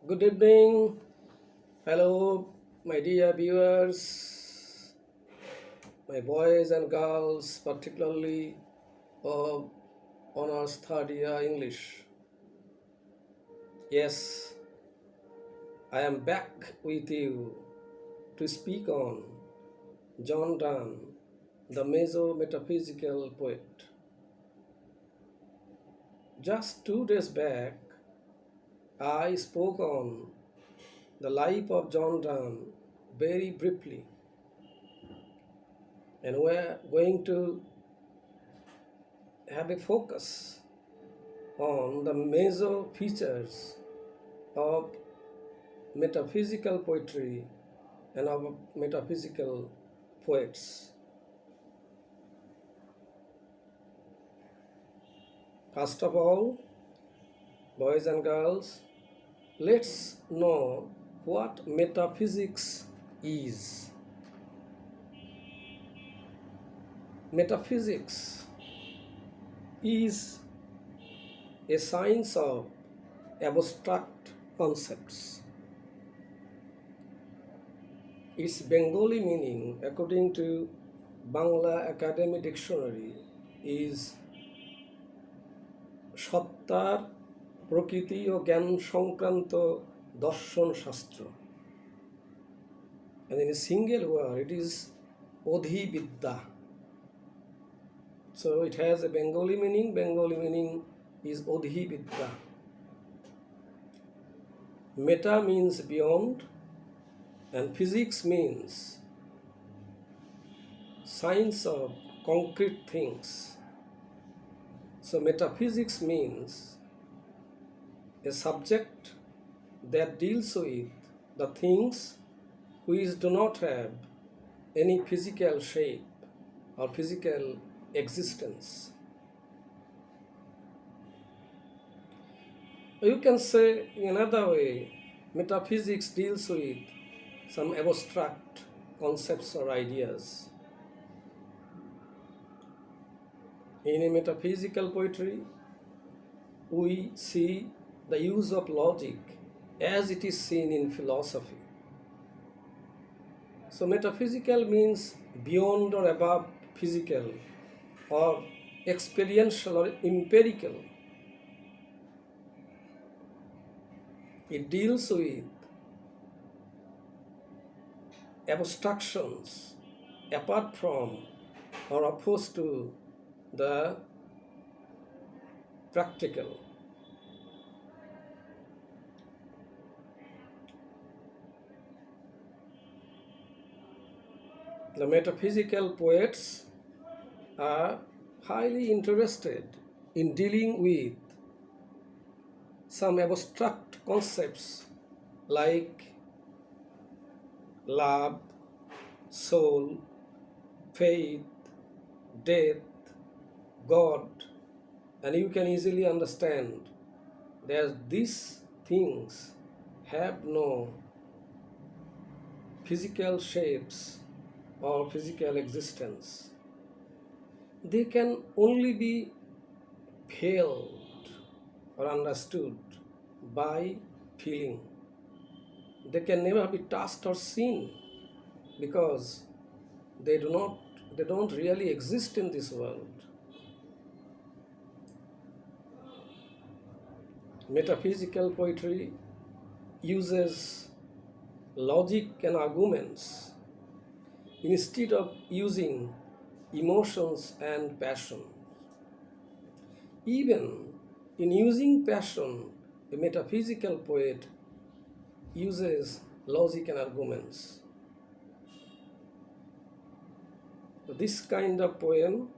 Good evening, hello, my dear viewers, my boys and girls, particularly of honors third year English. Yes, I am back with you to speak on John Donne, the metaphysical poet. Just 2 days back, I spoke on the life of John Donne very briefly, and we're going to have a focus on the major features of metaphysical poetry and of metaphysical poets. First of all, boys and girls, let's know what metaphysics is. Metaphysics is a science of abstract concepts. Its Bengali meaning, according to Bangla Academy Dictionary, is সত্তার প্রকৃতি ও জ্ঞান সংক্রান্ত দর্শন শাস্ত্র. And in a single word, it is অধিবিদ্যা. So it has a Bengali meaning. Bengali meaning is অধিবিদ্যা. Meta means beyond, and physics means science of concrete things. So metaphysics means a subject that deals with the things which do not have any physical shape or physical existence. You can say in another way, metaphysics deals with some abstract concepts or ideas. In a metaphysical poetry, we see the use of logic as it is seen in philosophy. So metaphysical means beyond or above physical or experiential or empirical. It deals with abstractions apart from or opposed to the practical. The metaphysical poets are highly interested in dealing with some abstract concepts like love, soul, faith, death, God, and you can easily understand that these things have no physical shapes or physical existence. They can only be felt or understood by feeling. They can never be touched or seen because they don't really exist in this world. Metaphysical poetry uses logic and arguments instead of using emotions and passion. Even in using passion, a metaphysical poet uses logic and arguments. This kind of poem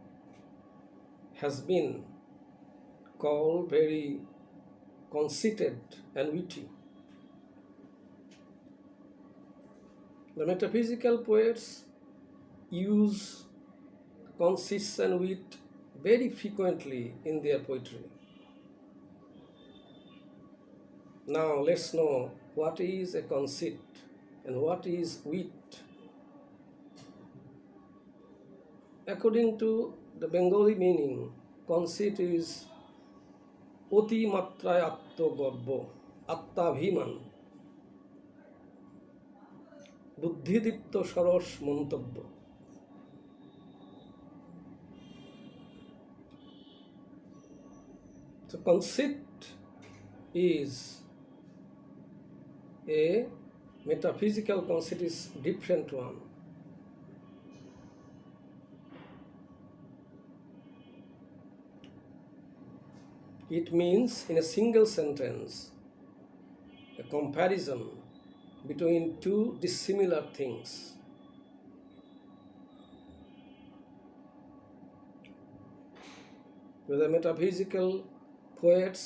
has been called very conceited and witty. The metaphysical poets use conceits and wit very frequently in their poetry. Now let's know what is a conceit and what is wit. According to the Bengali meaning, conceit is অতি মাত্রায় আত্মগর্ব, আত্মাভিমান, বুদ্ধিদীপ্ত সরস মন্তব্য। So conceit is a metaphysical conceit is different one. It means in a single sentence a comparison between two dissimilar things. The metaphysical poets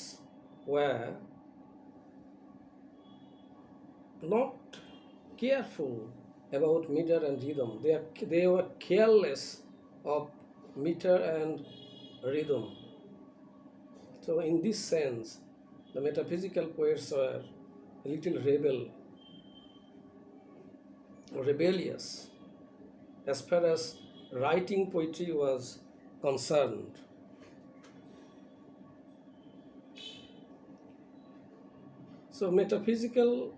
were not careful about meter and rhythm. They were careless of meter and rhythm. So in this sense, the metaphysical poets were a little rebellious as far as writing poetry was concerned. So metaphysical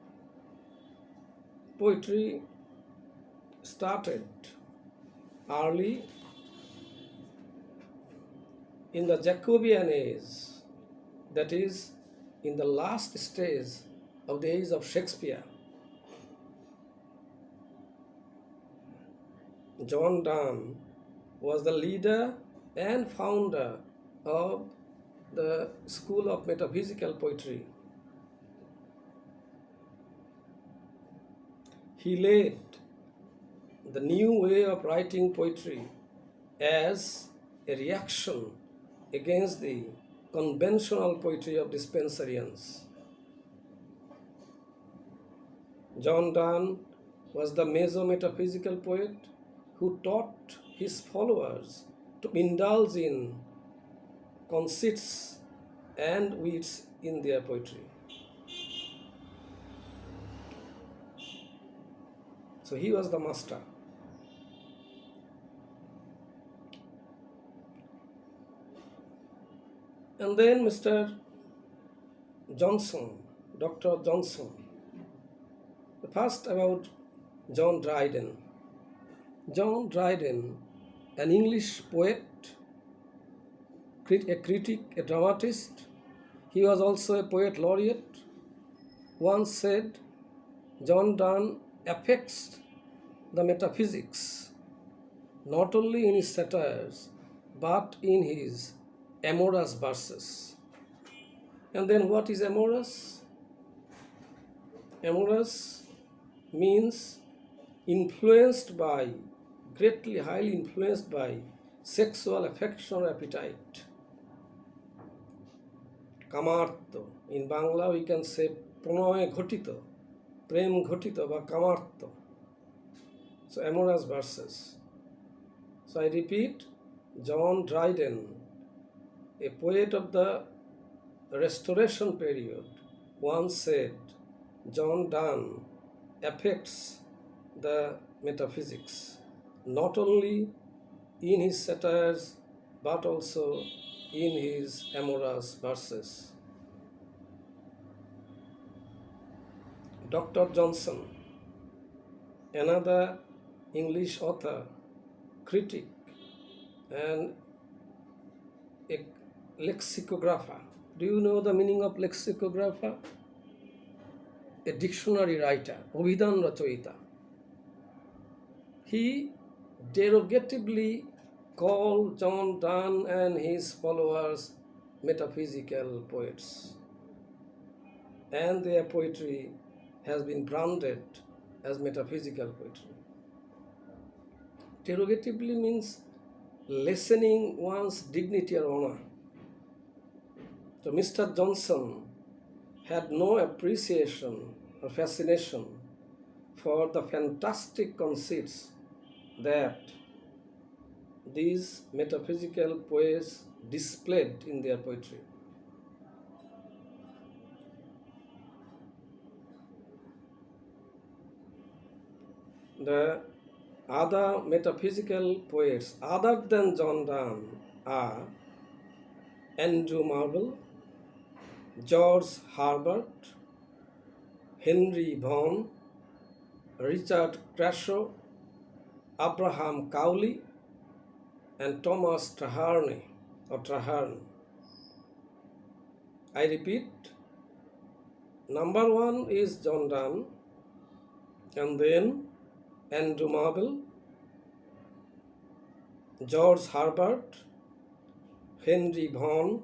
poetry started early in the Jacobean age, that is, in the last stage of the age of Shakespeare. John Donne was the leader and founder of the school of metaphysical poetry. He led the new way of writing poetry as a reaction against the conventional poetry of dispensarians. John Donne was the meso-metaphysical poet who taught his followers to indulge in conceits and wits in their poetry. So he was the master. And then Mr. Johnson, Dr. Johnson. First about John Dryden. John Dryden, an English poet, a critic, a dramatist, he was also a poet laureate, once said, John Donne affects the metaphysics not only in his satires but in his amorous verses. And then what is amorous? Amorous means highly influenced by sexual affection or appetite. Kamartto. In Bangla we can say pronoy ghotito, prem ghotito বা কামার্ত. So amorous verses. So I repeat, John Dryden, a poet of the Restoration period, once said, John Donne affects the metaphysics not only in his satires but also in his amorous verses. Dr. Johnson, another English author, critic, and a lexicographer. Do you know the meaning of lexicographer? A dictionary writer, অভিধান রচয়িতা. He derogatively called John Donne and his followers metaphysical poets, and their poetry has been branded as metaphysical poetry. Derogatively means lessening one's dignity or honor. So Mr. Johnson had no appreciation or fascination for the fantastic conceits that these metaphysical poets displayed in their poetry. The other metaphysical poets other than John Donne are Andrew Marvell, George Herbert, Henry Vaughan, Richard Crashaw, Abraham Cowley, and Thomas Traherne or Traherne. I repeat, number one is John Donne, and then Andrew Marvell, George Herbert, Henry Vaughan,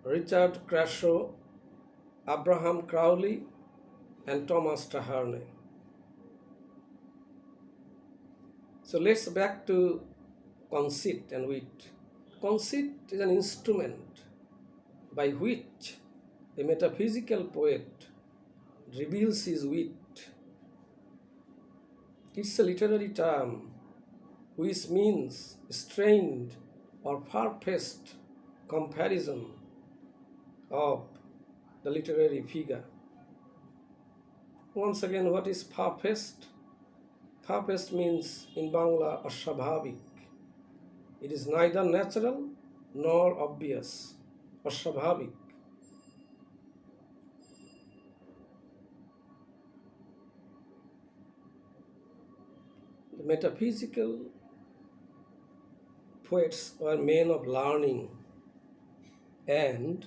Richard Crashaw, Abraham Crowley, and Thomas Traherne. So let's back to conceit and wit. Conceit is an instrument by which a metaphysical poet reveals his wit. It's a literary term which means strained or far-fetched comparison of the literary figure. Once again, what is far-fetched? Far-fetched means in Bangla aswabhavik. It is neither natural nor obvious. Aswabhavik. The metaphysical poets were men of learning, and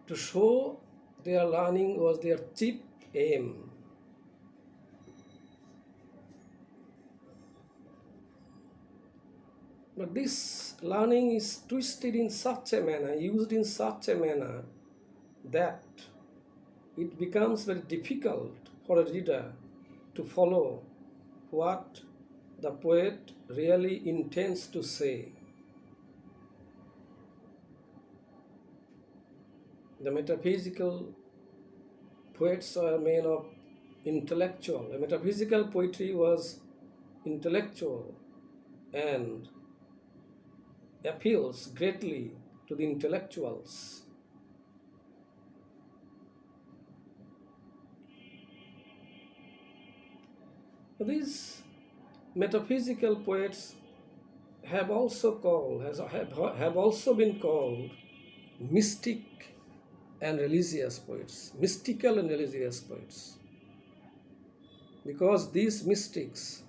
to show their learning was their chief aim. But this learning is twisted in such a manner, used in such a manner, that it becomes very difficult for a reader to follow what the poet really intends to say. The metaphysical poets are men of intellectual. The metaphysical poetry was intellectual and appeals greatly to the intellectuals. These metaphysical poets have also been called mystic and religious poets, mystical and religious poets, because these mystics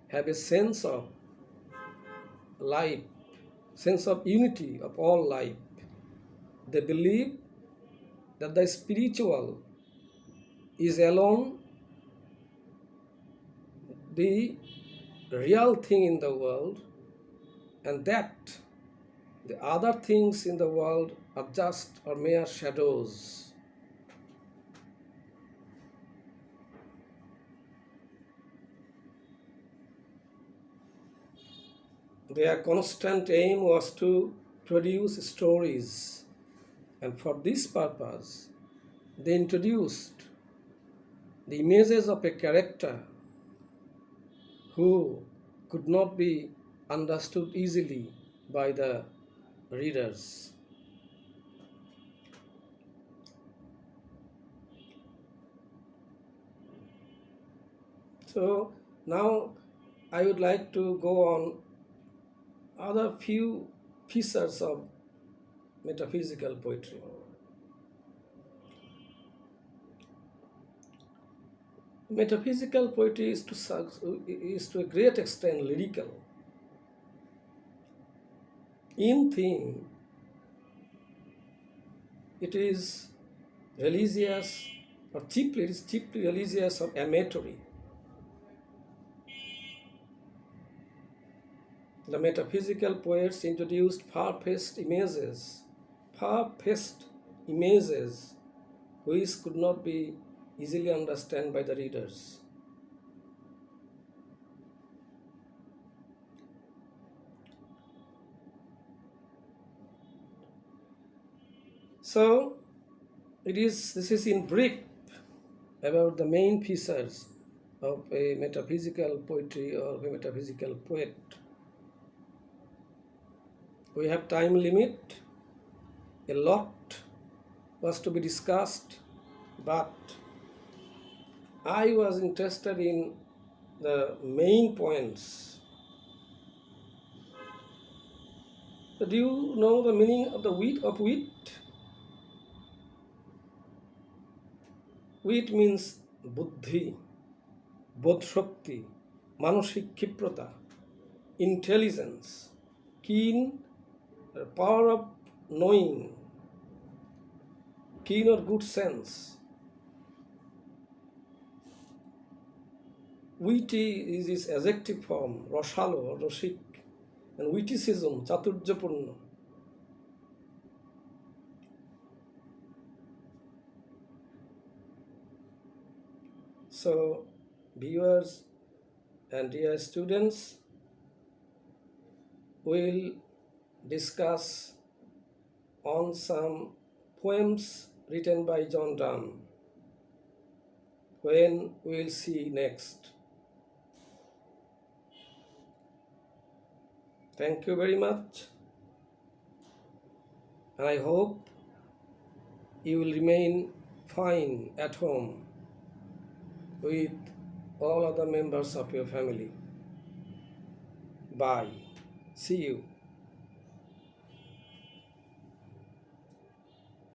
have a sense of life, sense of unity of all life. They believe that the spiritual is alone the real thing in the world, and that the other things in the world are just or mere shadows. Their constant aim was to produce stories, and for this purpose, they introduced the images of a character who could not be understood easily by the readers. So now I would like to go on other few pieces of metaphysical poetry. Metaphysical poetry is to a great extent lyrical. In theme, it is religious, or it is chiefly religious or amatory. The metaphysical poets introduced far-fetched images which could not be easily understood by the readers. So this is in brief about the main features of a metaphysical poetry or a metaphysical poet. We have time limit. A lot was to be discussed, but I was interested in the main points. So do you know the meaning of the wit? Wit means বুদ্ধি, বোধশক্তি, মানসিক ক্ষিপ্রতা, intelligence, keen power of knowing, keen or good sense. Witty is his adjective form, রসালো, রসিক, and witticism, চাতুর্যপূর্ণ. So, viewers and dear students, we'll discuss on some poems written by John Donne. When we'll see next. Thank you very much, and I hope you will remain fine at home with all other members of your family. Bye. See you.